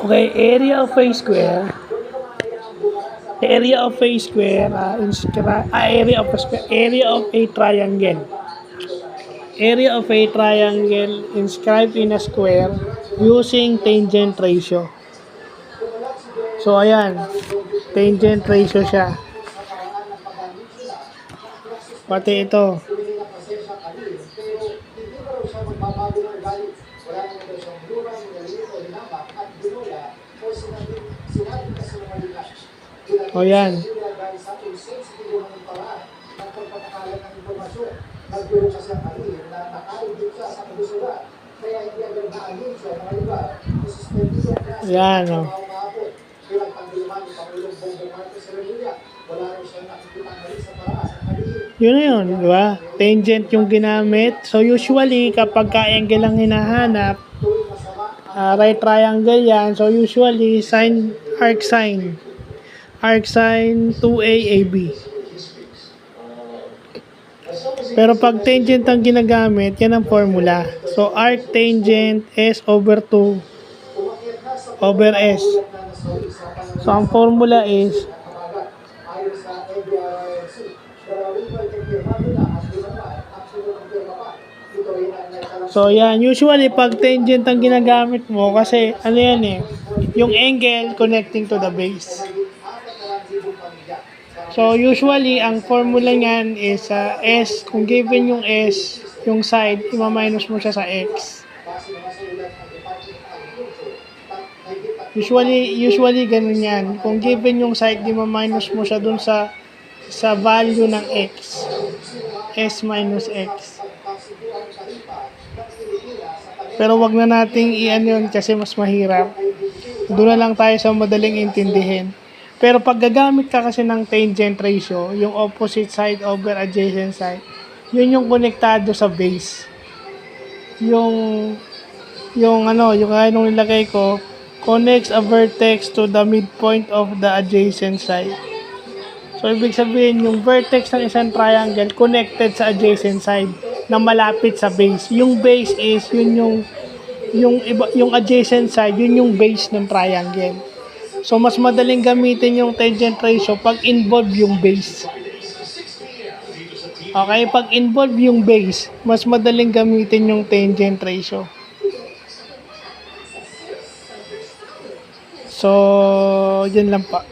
Okay, area of a square, area of a triangle. Area of a triangle inscribed in a square using tangent ratio. So, ayan, tangent ratio siya. Pati ito. O yan. Yan o. Yun na yun, di ba? Tangent yung ginamit. So usually, kapag ka-angle ang hinahanap, right triangle yan. So usually, arc sine 2A, AB. Pero pag tangent ang ginagamit, yan ang formula. So arc tangent S over 2 over S. So ang formula is so yan, usually pag tangent ang ginagamit mo kasi ano yan eh, yung angle connecting to the base. So usually ang formula niyan is S, kung given yung S, yung side, ima-minus mo siya sa X. Usually ganun yan. Kung given yung side, ima-minus mo siya dun sa value ng X. S minus X. Pero wag na nating i-ano yun kasi mas mahirap. Doon na lang tayo sa madaling intindihin. Pero pag gagamit ka kasi ng tangent ratio, yung opposite side over adjacent side, yun yung konektado sa base. Yung kaya nung nilagay ko, connects a vertex to the midpoint of the adjacent side. So, ibig sabihin, yung vertex ng isang triangle connected sa adjacent side na malapit sa base. Yung base is, yung adjacent side, yun yung base ng triangle. So, mas madaling gamitin yung tangent ratio pag involve yung base. Okay, pag involve yung base, mas madaling gamitin yung tangent ratio. So, yun lang pa.